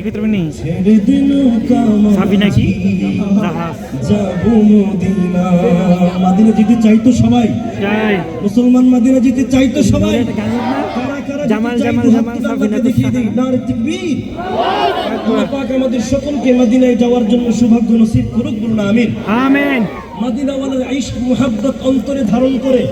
ভিতরে নেই সাবি নাকি জাহাজ যাবো মদিনা। মদিনা যেতে চাইতো সবাই, যাই মুসলমান মদিনা যেতে চাইতো সবাই। জামাল জামাল জামাল সাবিনা দেখিয়ে দিই নারে তাকবীর। আল্লাহ পাক আমাদের সকলকে মদিনায় যাওয়ার জন্য সৌভাগ্য নসিব করুক, বলুন আমিন। আমিন। মদিনাওয়ালার ইশক মুহাব্বত অন্তরে ধারণ করে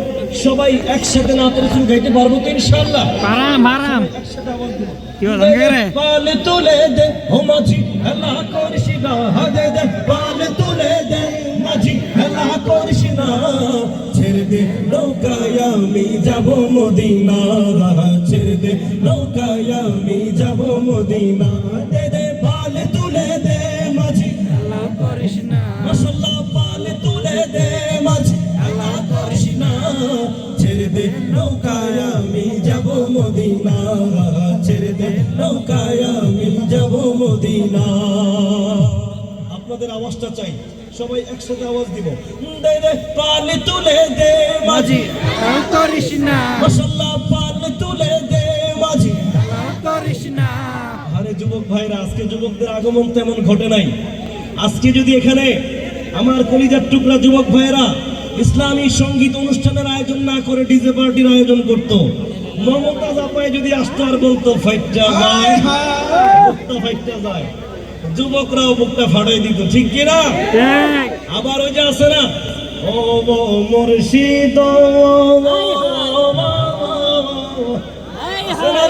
সবাই একসাথে নাত রাসূল গাইতে পারবো তো ইনশাআল্লাহ? পারাম একসাথে আওয়াজ দেব। কি বলেন রে? পালে তুলে দে ও মাঝি হেলা করিস না, হাদে দে পালে তুলে দে মাঝি হেলা করিস না, ছেড়ে দে নৌকায় আমি যাব মদিনা, ছেড়ে দে নৌকায় আমি যাব মদিনা, দে দে পালে তুলে দে মাঝি হেলা করিস না, মাশাআল্লাহ পালে তুলে দে মাঝি হেলা করিস না, ছেড়ে দে নৌকায় আমি যাব মদিনা, ছেড়ে দে নৌকায় আমি যাব মদিনা। আপনাদের আওয়াজটা চাই, সবাই একসাথে আওয়াজ দিব। দে দে পালে তুলে দে মাঝি হেলা করিস না, মাশাআল্লাহ পালে তুলে দে মাঝি হেলা করিস না। আরে যুবক ভাইরা, আজকে যুবকদের আগমন তেমন ঘটে নাই। আজকে যদি এখানে আমার কলিজার টুকরা যুবক ভাইরা ইসলামী সঙ্গীত অনুষ্ঠানের আয়োজন না করে ডিজে পার্টির আয়োজন করত, মমতাজ আপায় যদি আসতো আর বলতো ফাইটটা যায়, বুকটা ফাইটটা যায়, যুবকরাও বুকটা ফাটাই দিত, ঠিক কিনা? আবার ওই যে আছে না, ও মুর্শিদ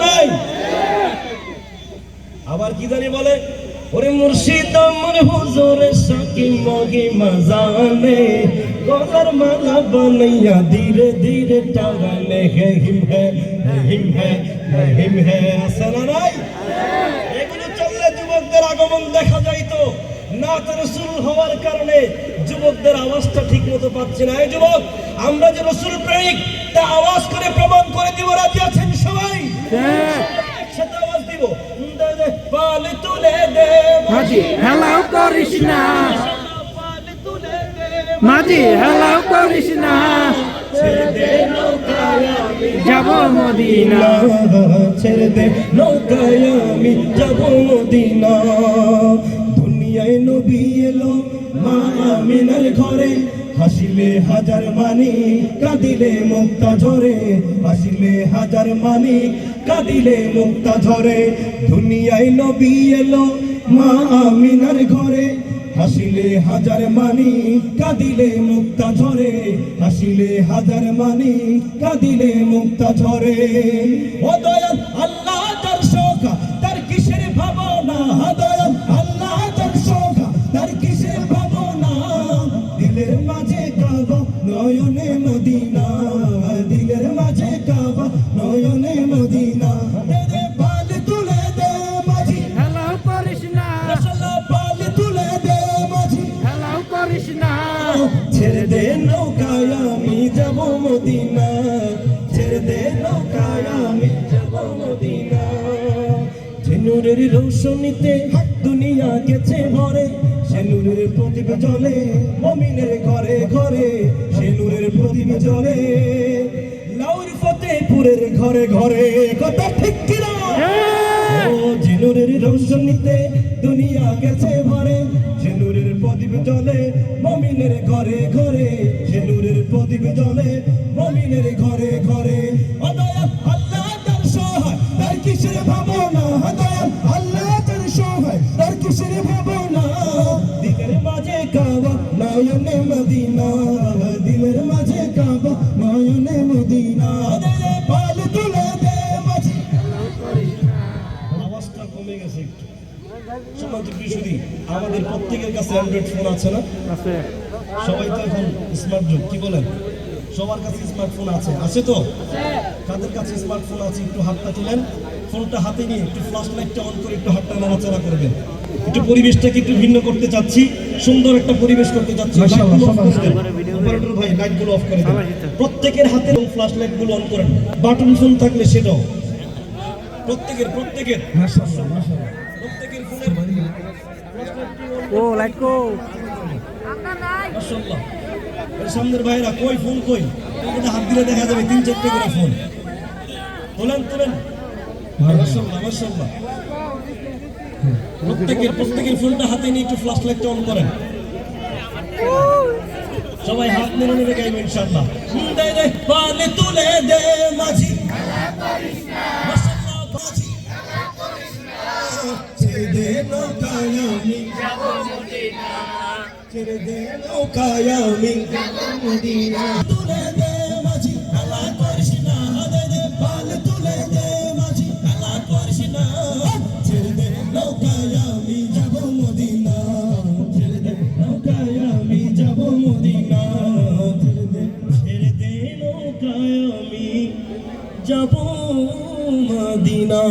নাই, আবার কি জানি বলে, ওরে মুর্শিদ আমার হুজুরে সাকি মহিমা জানে, গলার মালা বানাইয়া ধীরে ধীরে টাঙানে, হে হিম হে হিম হে হিম হে, আছে না নাই? এগুলো চললে যুবকদের আগমন দেখা যাইতো। নাত রাসূল হওয়ার কারণে যুবকদের আওয়াজটা ঠিক মতো পাচ্ছে না। এই যুবক, আমরা যে রাসূল প্রেমিক তা আওয়াজ করে প্রমাণ করে দিব। রাজি আছেন সবাই? একসাথে আওয়াজ দিব। দে দে পালে তুলে দে মাঝি হেলা করিস না, পালে তুলে দে মাঝি হেলা করিস না, ছেড়ে দে নৌকায় আমি যাব মদিনা, ছেড়ে দে নৌকায় আমি যাব মদিনা। দুনিয়ায় নবী এলো মা আমিনার ঘরে, হাসিলে হাজার মানি কাঁদিলে মুক্তা ঝরে, হাসিলে হাজার মানি কাঁদিলে মুক্তা ঝরে। দুনিয়ায় নবী এলো মা আমিনার ঘরে, হাসিলে হাজার মানি কাঁদিলে মুক্তা ঝরে, হাসিলে হাজার মানি কাঁদিলে মুক্তা ঝরে। ও দয়াল আল্লাহ তার শোকা তার কিসের ভাবনা, দয়াল আল্লাহ তার শোকা তার কিসের ভাবনা, দিলের মাঝে কাবা নয়নে মদিনা, দিলের মাঝে কাবা নয়নে মদিনা। দে দে পালে তুলে দে মাঝি হেলা করিস না, মাশাআল্লাহ পালে তুলে দে মাঝি হেলা করিস না, ছেড়ে দে নৌকায় আমি যাব মদিনা, ছেড়ে দে নৌকায় আমি যাব মদিনা। যে নূরের রৌশনীতে দুনিয়া গেছে ভরে, সে নূরের প্রদীপ জ্বলে মুমিনের ঘরে ঘরে, সে নূরের প্রদীপ জ্বলে লাউর ফতেপুরের ঘরে ঘরে। কথা ঠিক কিনা? ও যে নূরের রৌশনীতে দুনিয়া গেছে ভরে, সে নূরের প্রদীপ জ্বলে মুমিনের ঘরে ঘরে, সে নূরের প্রদীপ জ্বলে মুমিনের ঘরে ঘরে। ও দয়াল আল্লাহ তার সহায় তার কিসের ভাবনা, দয়াল আল্লাহ তার সহায় তার কিসের ভাবনা, দিলের মাঝে কাবা নয়নে মদিনা, দিলের মাঝে কাবা নয়নে মদিনা। পালে তুলে দে মাঝি, আওয়াজটা কমে গেছে একটু। সম্মানিত প্রিয়সুধী, আমাদের প্রত্যেকের কাছে অ্যান্ড্রয়েড ফোন আছে না? আছে। সবাই তো এখন স্মার্ট যুগ, কি বলেন? সবার কাছে স্মার্টফোন আছে, আছে তো? কাদের কাছে স্মার্টফোন আছে একটু হাতটা তুলেন। ফোনটা হাতে নিয়ে একটু ফ্ল্যাশ লাইটটা অন করে একটু হাতটা নাড়াচাড়া করবেন। একটু পরিবেশটাকে একটু ভিন্ন করতে চাচ্ছি, সুন্দর একটা পরিবেশ করতে চাচ্ছি। অপারেটর ভাই লাইটগুলো অফ করে দেন। প্রত্যেকের হাতে ফ্ল্যাশ লাইটগুলো অন করেন। বাটন ফোন থাকলে সেটাও প্রত্যেকের প্রত্যেকের ফোনের ও লাইট কো মাশাআল্লাহ। সামনের ভাইরা কই ফোন কই? হাত দিলে দেখা যাবে 3-4টে করে ফোন। তোলেন তোলেন, মাশাআল্লাহ মাশাআল্লাহ। প্রত্যেকের ফোনটা হাতে নিয়ে একটু ফ্ল্যাশ লাইটটা অন করেন। সবাই হাত নেড়ে নেড়ে গাইবেন ইনশাআল্লাহ। দে দে পালে তুলে দে মাঝি, মাশাআল্লাহ মাঝি, ছেড়ে দে নৌকায় আমি যাব মদিনা, ছেড়ে দে নৌকায় আমি যাব মদিনা। তুলে দে মাঝি আলা করিস না, দে দে পালে তুলে দে মাঝি আলা করিস না, ছেড়ে দে নৌকায় আমি যাব মদিনা, ছেড়ে দে নৌকায় আমি যাব মদিনা, ছেড়ে দে নৌকায় আমি যাব মদিনা।